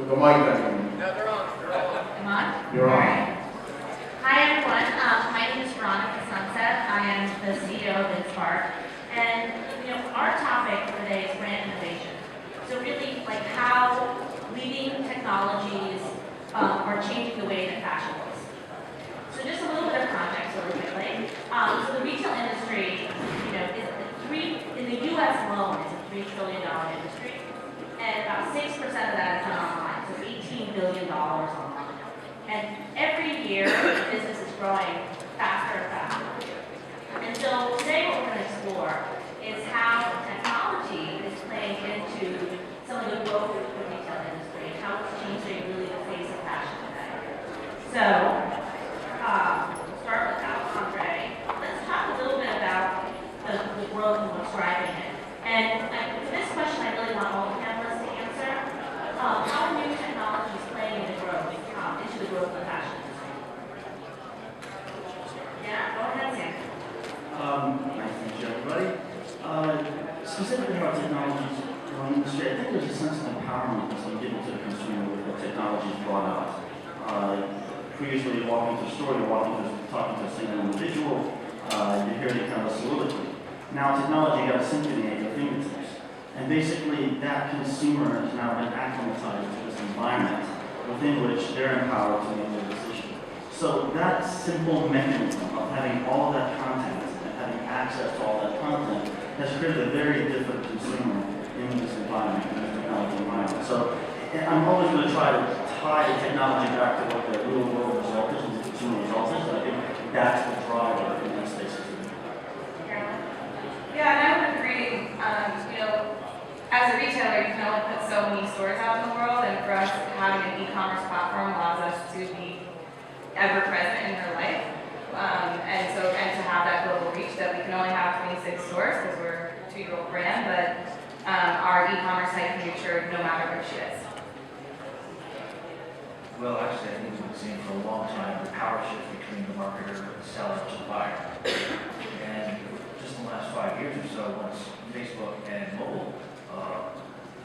The mic doesn't. No, they're on. They're on. Am I? You're on. Alright. Hi everyone, my name is Veronica Sunset. I am the CEO of InSpark. And our topic for today is brand innovation. So really like how leading technologies are changing the way that fashion looks. So just a little bit of context really quickly. So the retail industry, in the US alone, is a $3 trillion industry. And about 6% of that is done online, so $18 billion online. And every year, the business is growing faster and faster. And so today what we're going to explore is how technology is playing into some of the growth of the retail industry and how it's changing really the face of fashion today. So, we'll start with Andre. Let's talk a little bit about the growth and what's driving it. And for this question, I really want all the panelists to answer. How are new technologies playing into growth, into the growth of the fashion industry? Yeah, go ahead, Sam. Nice to meet you, everybody. Specifically about technologies growing industry, I think there's a sense of empowerment as we get into the consumer with what technology is brought out. Previously, walking through a store, you're talking to a single individual, you're hearing kind of a soliloquy. Now technology got a symphony at your fingertips. And basically that consumer has now been acclimatized to this environment within which they're empowered to make their decision. So that simple mechanism of having all of that content and having access to all that content has created a very different consumer in this environment, in this technology environment. So I'm always going to try to tie the technology back to what the real world result is and the consumer result is. I think that's the driver in these spaces. Yeah, and I would agree. As a retailer, you can only put so many stores out in the world, and for us, having an e-commerce platform allows us to be ever present in their life, and to have that global reach that we can only have 26 stores because we're a 2-year-old brand, but our e-commerce site can be assured no matter where she is. Well, actually, I think we've been seeing for a long time the power shift between the marketer, the seller, to the buyer. And just in the last 5 years or so, once Facebook and mobile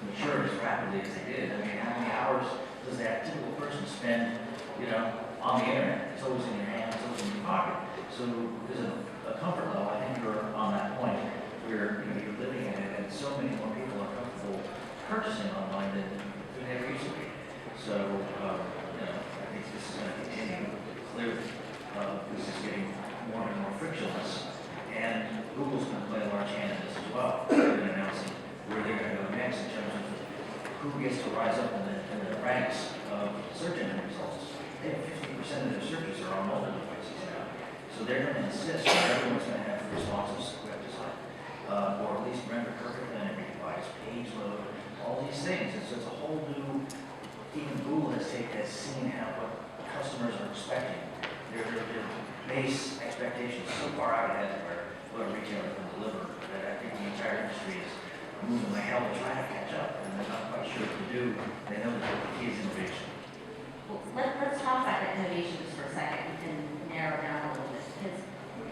matured as rapidly as they did, I mean, how many hours does that typical person spend, on the internet? It's always in your hand, it's always in your pocket. So there's a comfort level. I think you're on that point where you're living in it, and so many more people are comfortable purchasing online than they ever used to be. So, I think this is going to continue. Clearly, this is getting more and more frictionless. And Google's going to play a large hand in this as well. They've been announcing where they're going to go next in terms of who gets to rise up in the ranks of search engine results. They have 50% of their searches are on mobile devices now. So they're going to insist that everyone's going to have responsive web design, or at least render perfectly on every device, page load, all these things. And so it's a whole new. Even Google has seen what customers are expecting. Their base expectations so far out ahead of what a retailer can deliver that I think the entire industry is moving like hell to try to catch up, and they're not quite sure what to do. They know that the key is innovation. Well, let's talk about that innovation just for a second and narrow down a little bit. Because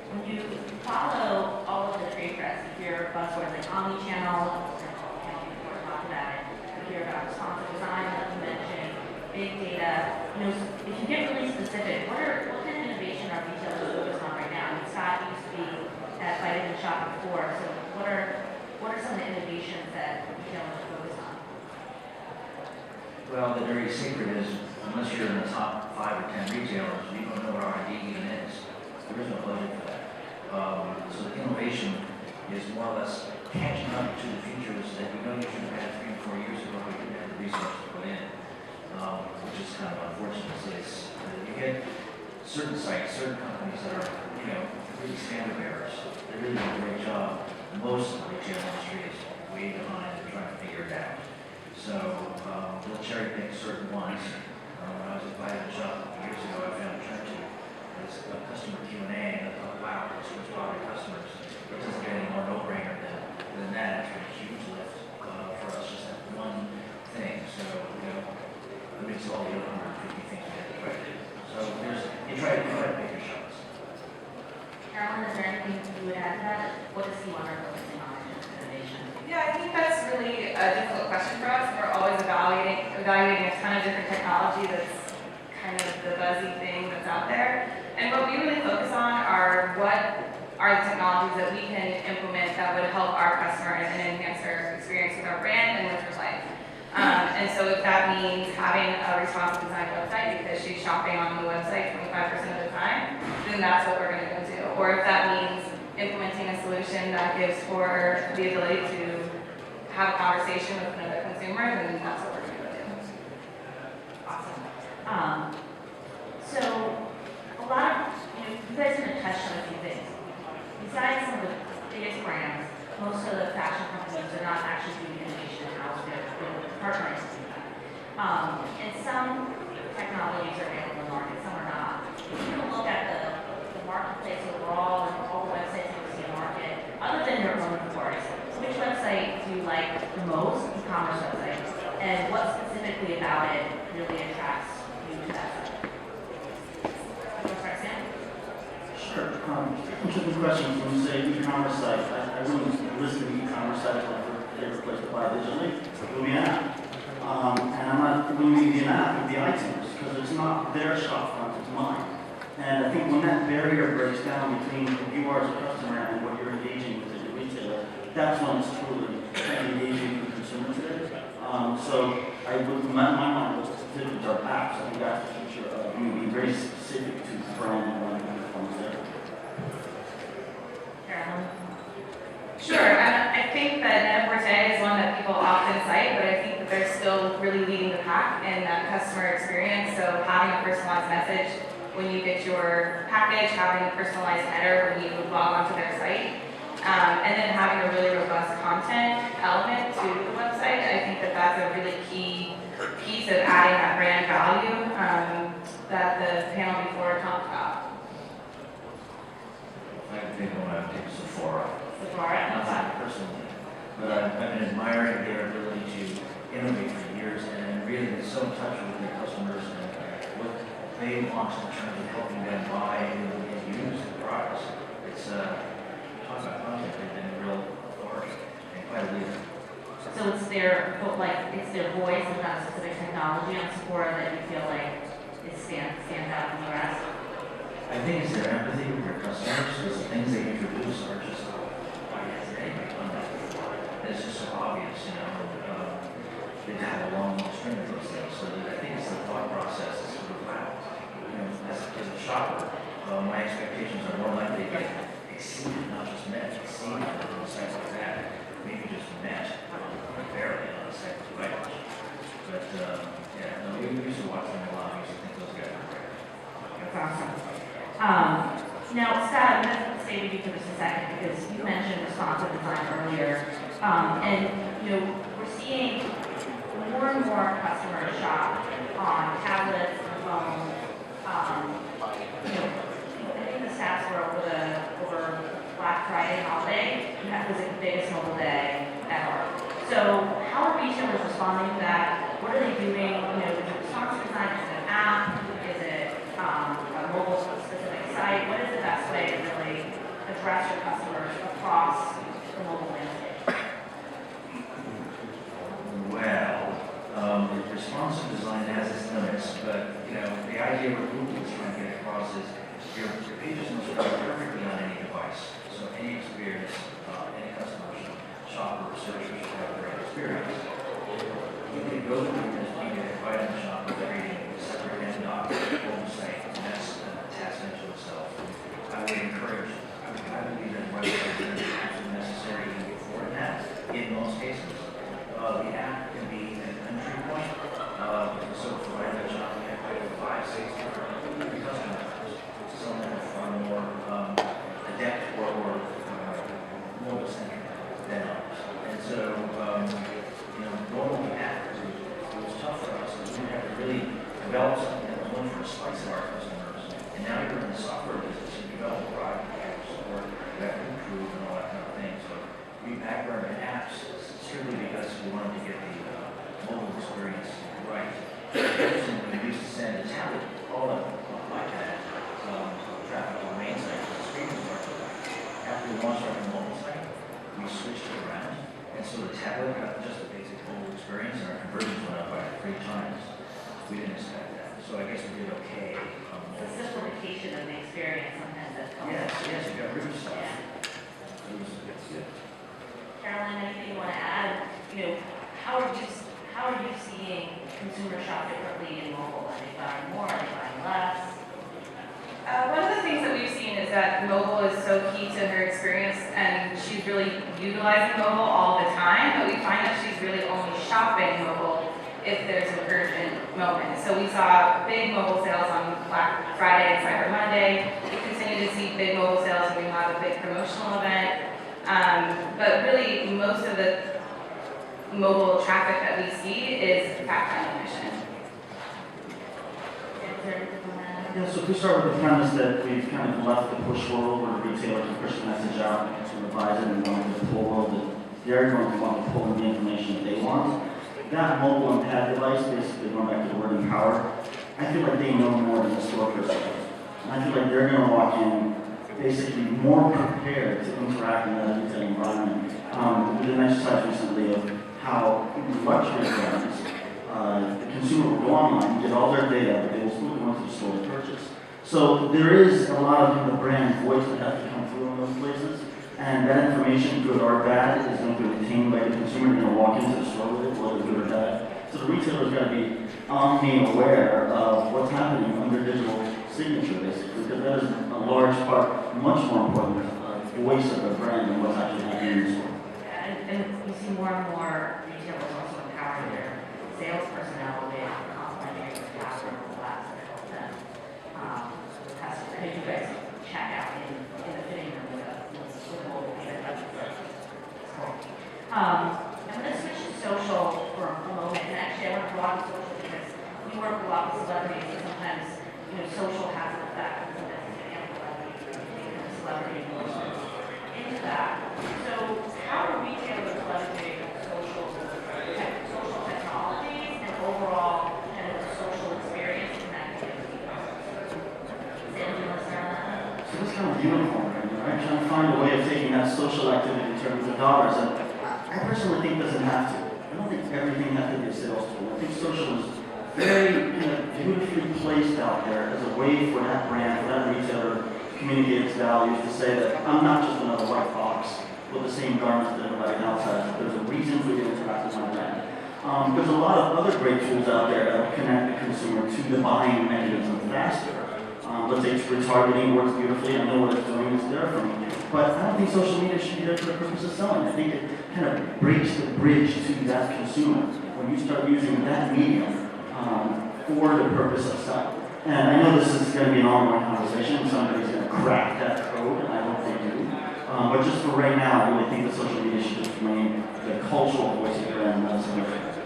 when you follow all of the trade press, you hear buzzwords like omni-channel, before we talked about it, you hear about responsive design, like you mentioned, big data. If you get really specific, what kind of innovation are retailers focused on right now? I mean, Scott used to be at Vitamin Shop before, so what are some of the innovations that retailers are focused on? Well, the dirty secret is, unless you're in the top 5 or 10 retailers, you don't know what R&D even is. There is no budget for that. So the innovation is more or less catching up to the features that you should have had 3 or 4 years ago, but you didn't have the resources to put in, which is kind of unfortunate. So you get certain sites, certain companies that are, really standard bearers. They really do a great job. Most of the retail industry is way behind and trying to figure it out. So they'll cherry pick certain ones. When I was at Vitamin Shop a few years ago, I found a trend to a customer Q&A, and I thought, wow, this was probably customers. It doesn't get any more no-brainer than that. It's been a huge lift for us, just that one thing. So, it makes all the other 150 things we have to try to do. So you try to pick your shots. Carolyn, is there anything you would add to that? What does he want to focusing on in innovation? Yeah, I think that's really a difficult question for us. We're always evaluating evaluating a ton of different technology that's kind of the buzzy thing that's out there. And what we really focus on are what are the technologies that we can implement that would help our customers and enhance their experience with our brand and with their life. And so if that means having a responsive design website because she's shopping on the website 25% of the time, then that's what we're going to go do. Or if that means implementing a solution that gives her the ability to have a conversation with another consumer, then that's what we're going to go do. Awesome. So a lot of, you guys are going to touch on a few things. Besides some of the biggest brands, most of the fashion companies are not actually doing innovation in-house, they're partnering with them. And some technologies are available in the market, some are not. If you look at the marketplace overall and all the websites that you see in the market, other than your own, of course, which website do you like the most, e-commerce website, and what specifically about it really attracts you to that site? You want to start, Sam? Sure. Interesting question. When you say e-commerce site, I wouldn't list an e-commerce site as my favorite place to buy digitally. It would be an app. And I'm not going to be an app, it would be iTunes, because it's not their shop front, it's mine. And I think when that barrier breaks down between who you are as a customer and what you're engaging with as a retailer, that's when it's truly engaging with the consumer today. So I would, my mind was specific to our apps. I think that's the future of being very specific to the brand and running the performance there. Carolyn? Sure, I think that Net-a-Porter is one that people often cite, but I think that they're still really leading the pack in that customer experience. So having a personalized message when you get your package, having a personalized header when you log onto their site, and then having a really robust content element to the website. I think that that's a really key piece of adding that brand value that the panel before talked about. I think I want to take Sephora. Sephora? Not that personally, but I've been admiring their ability to innovate for years and really get so in touch with their customers and what they want in terms of helping them buy and use the products. It's talk about content, they've been a real authority and quite a leader. So it's their voice and not a specific technology on Sephora that you feel like it stands out from the rest? I think it's their empathy with their customers, because the things they introduce are just, why hasn't anybody done that before? It's just so obvious, they've had a long string of those things, so I think it's the thought process is sort of wow. As a shopper, my expectations are more likely to get exceeded, not just met, exceeded on sites like that, maybe just met, barely on a site like that. But, yeah, no, we used to watch them a lot, we used to think those guys were great. That's awesome. Now, Scott, I'm going to stay with you for just a second because you mentioned responsive design earlier. We're seeing more and more customers shop on tablets and phones. I think the stats were over Black Friday holiday, that was the biggest mobile day ever. So how are retailers responding to that? What are they doing? Is it responsive design? Is it an app? Is it a mobile specific site? What is the best way to really address your customers across the mobile landscape? Well, responsive design has its limits, but the idea what Google is trying to get across is your pages must run perfectly on any device. So any experience, any customer, shopper, or searcher should have the right experience. You can go through this, you can invite them to shop with creating a separate end doc mobile site, and that's a task unto itself. I would encourage, I believe that websites are absolutely necessary to move forward in that, in most cases. The app can be an entry point. So for my shop, we have 5, 6 different customers. Some that are far more adept or mobile centric than others. And so, going the app was tough for us because we had to really develop something that was only for a slice of our customers. And now you're in the software business, you develop a product, you have to support, you have to improve and all that kind of thing. So we backburned apps strictly because we wanted to get the mobile experience right. We used to send a tablet, all of iPad traffic to the main site, the screen was large. After we launched our mobile site, we switched it around. And so the tablet got just a basic mobile experience, and our conversions went up by 3 times. I guess we did okay on It's a mobile. simplification of the experience sometimes that comes. Yes, you got rid of stuff. Yeah. It's good. Carolyn, anything you want to add? How are you seeing consumers shop differently in mobile? Are they buying more? Are they buying less? One of the things that we've seen is that mobile is so key to her experience, and she's really utilizing mobile all the time, but we find that she's really only shopping mobile if there's an urgent moment. So we saw big mobile sales on Black Friday and Cyber Monday. We continue to see big mobile sales when we have a big promotional event. But really, most of the mobile traffic that we see is fact-finding mission. Is there anything on that? Yeah, so if we start with the premise that we've kind of left the push world where retailers can push the message out to revise it and go into the pull world, that they're going to want to pull in the information that they want. That mobile and pad device, basically going back to the word empower, I feel like they know more than the store person does. And I feel like they're going to walk in basically more prepared to interact in that retail environment. We did an exercise recently of how luxury brands, the consumer will go online, get all their data, but they will still go into the store to purchase. So there is a lot of the brand voice that has to come through in those places, and that information, good or bad, is going to be retained by the consumer. They're going to walk into the store with it, whether good or bad. So the retailer's got to be omni-aware of what's happening on their digital signature, basically, because that is a large part, much more important, voice of the brand than what's actually happening in the store. And we see more and more retailers also empowering their sales personnel with complimentary password class that help them. I think you guys check out in the fitting room with a mobile payment. Cool. I'm going to switch to social for a moment, and actually I want to broaden social because we work a lot with celebrities, and sometimes social has an effect, and sometimes it can amplify the celebrity endorsement into that. So how are retailers leveraging social technologies and overall kind of the social experience in that community? Sam, do you want to start on that? So it's kind of uniform, right? Trying to find a way of taking that social activity in terms of dollars. And I personally think it doesn't have to. I don't think everything has to be a sales tool. I think social is very kind of beautifully placed out there as a way for that brand, for that retailer to communicate its values, to say that I'm not just another white box with the same garments that everybody else has. There's a reason for you to interact with my brand. There's a lot of other great tools out there that connect the consumer to the buying mechanism faster. Let's say it's retargeting works beautifully. I know what it's doing. It's there for me. But I don't think social media should be there for the purpose of selling. I think it kind of breaks the bridge to that consumer when you start using that medium for the purpose of selling. And I know this is going to be an ongoing conversation. Somebody's going to crack that code, and I hope they do. But just for right now, I really think that social media should just remain the cultural voice of the brand, not something else.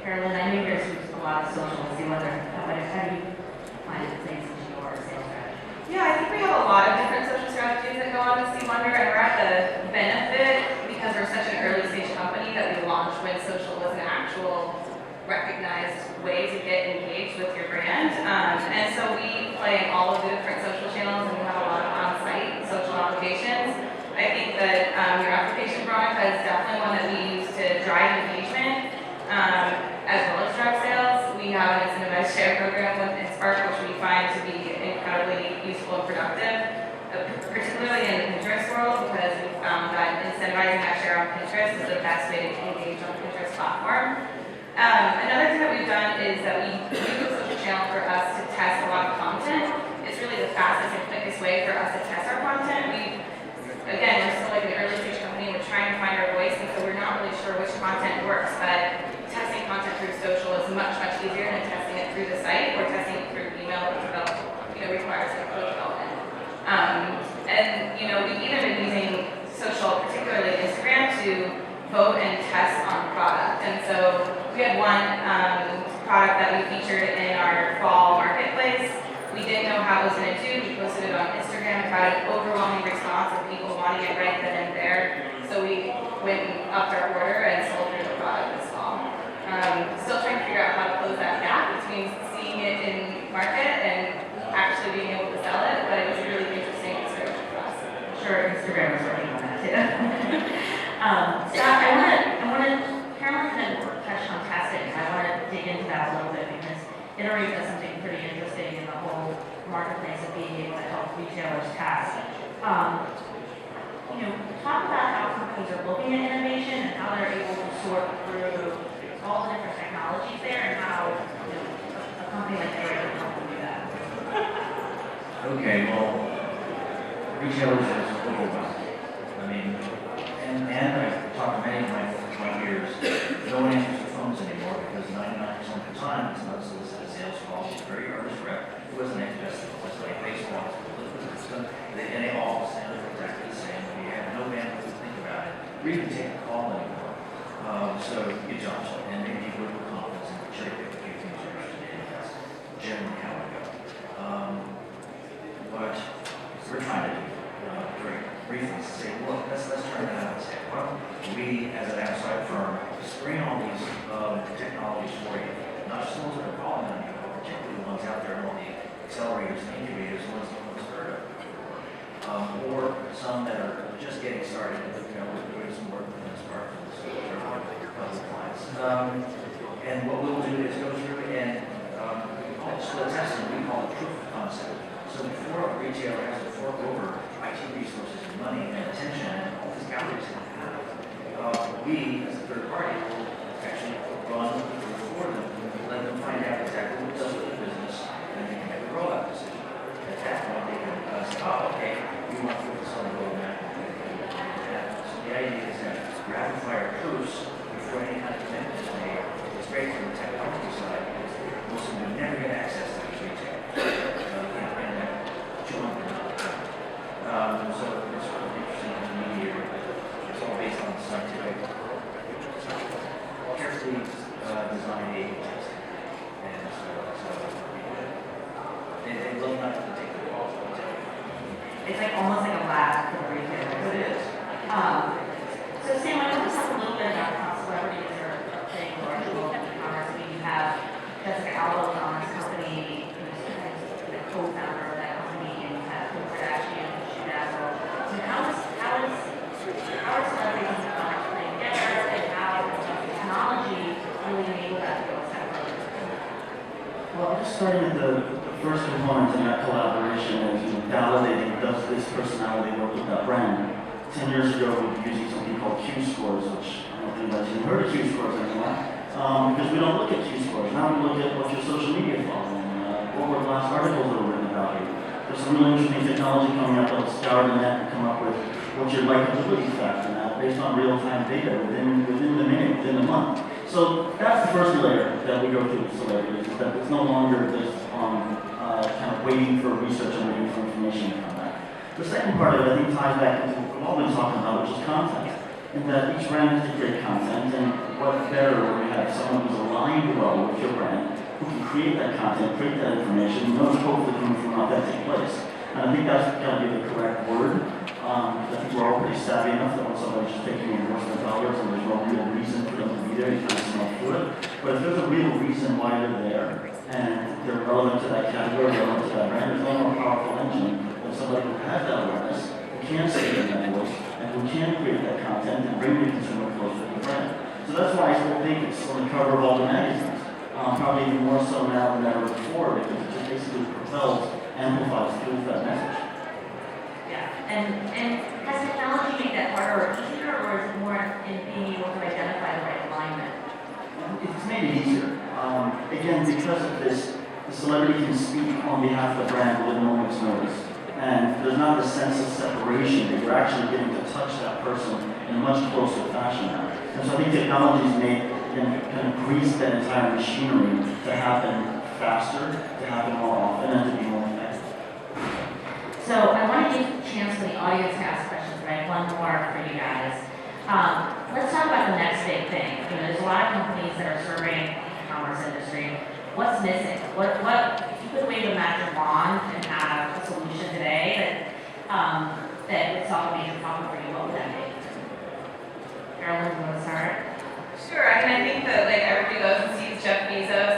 Carolyn, I know there's a lot of social. See whether how do you find it things into your sales strategy? Yeah, I think we have a lot of different social strategies that go on with C-Wonder, and we're at the benefit because we're such an early stage company that we launched when social was an actual recognized way to get engaged with your brand. And so we play in all of the different social channels, and we have a lot of on-site social applications. I think that your application, Veronica, is definitely one that we use to drive engagement as well as drive sales. We have an incentivized share program with Spark, which we find to be incredibly useful and productive, particularly in the Pinterest world, because we found that incentivizing that share on Pinterest is the best way to engage on the Pinterest platform. Another thing that we've done is that we use the social channel for us to test a lot of content. It's really the fastest and quickest way for us to test our content. Again, we're still like an early stage company. We're trying to find our voice, and so we're not really sure which content works, but testing content through social is much easier than testing it through the site or testing it through email, which requires code development. And we've even been using social, particularly Instagram, to vote and test on product. And so we had one product that we featured in our fall marketplace. We didn't know how it was going to do. We posted it on Instagram, got an overwhelming response of people wanting it right then and there. So we went and upped our order and sold through the product this fall. Still trying to figure out how to close that gap between seeing it in market and actually being able to sell it, but it was a really interesting experience for us. Sure, Instagram is working on that too. Scott, I want to, Carolyn kind of touched on testing. I want to dig into that a little bit because it it already does something pretty interesting in the whole marketplace of being able to help retailers test. Talk about how companies are looking at innovation and how they're able to sort through all the different technologies there and how a company like Arrow can help them do that. Okay, well, retailers is overwhelmed. I mean, and I've talked to many of my peers, no one answers the phones anymore because 99% of the time it's not solicited sales calls, it's very earnest rep. It wasn't interested, it's like baseball, and they all sound exactly the same. You have no bandwidth to think about it. Or even take a call anymore. So you jump and maybe with confidence and cherry pick a few things you're interested in. That's generally how it goes. What we're trying to do, very briefly, is say, look, let's turn that out and say, well, we as an outside firm screen all these technologies for you, not just the ones that are calling on you, but particularly the ones out there, all the accelerators and incubators, the ones that no one's heard of, or some that are just getting started. We're doing some work with this part for the clients. And what we'll do is go through and we call it split testing. We call it proof of concept. So before a retailer has to fork over IT resources and money and attention and all these calories they have, we, as a third party, will actually run the proof for them, let them find out exactly what does with the business, and they can make a rollout decision. At that point, they can say, oh, okay, we want to focus on the roadmap. So the idea is that rapid fire proofs before any kind of commitment is made. It's great from the technology side because most of them never get access to these retailers. So it's sort of interesting to me here. It's all based on scientific, carefully designed A/B testing. And so they will not have to take the calls. It's like almost like a lab for the retailers. It is. So Sam, I want to talk a little bit about how celebrities are playing a large role in e-commerce. I mean, you have Jessica Alba on this company, who's the co-founder of that company, and you have Kim Kardashian, Shadazzle. So how is celebrities in e-commerce playing together, and how does technology really enable that to go a step further? Well, just starting at the first component in that collaboration is validating, does this personality work with that brand? 10 years ago, we were using something called Q-scores, which I don't think anybody's even heard of Q-scores anymore, because we don't look at Q-scores. Now we look at what's your social media following, what were the last articles that were written about you. There's some really interesting technology coming up that'll scour the net and come up with what's your likability factor now, based on real-time data within the minute, within the month. So that's the first layer that we go through with celebrities, is that it's no longer just on kind of waiting for research and waiting for information to come back. The second part of it, I think, ties back into what we've all been talking about, which is content. And that each brand has to create content, and what better when you have someone who's aligned well with your brand, who can create that content, create that information, knows hopefully coming from an authentic place. And I think that's got to be the correct word. I think we're all pretty savvy enough that when somebody's just taking endorsement dollars and there's no real reason for them to be there, you kind of smell through it. But if there's a real reason why they're there, and they're relevant to that category, relevant to that brand, there's no more powerful engine than somebody who has that awareness, who can say it in that voice, and who can create that content and bring the consumer closer to the brand. So that's why I still think it's on the cover of all the magazines. Probably even more so now than ever before, because it just basically propels, amplifies, fuels that message. Yeah, and has technology made that harder or easier, or is it more in being able to identify the right alignment? It's made it easier. Again, because of this, the celebrity can speak on behalf of the brand with a moment's notice. And there's not a sense of separation that you're actually getting to touch that person in a much closer fashion now. And so I think technology's made and kind of greased that entire machinery to happen faster, to happen more often, and to be more effective. So I want to give a chance for the audience to ask questions, but I have one more for you guys. Let's talk about the next big thing. There's a lot of companies that are serving the e-commerce industry. What's missing? What if you could wave a magic wand and have a solution today that would solve a major problem for you, what would that be? Carolyn, you want to start? Sure. I think that everybody goes and sees Jeff Bezos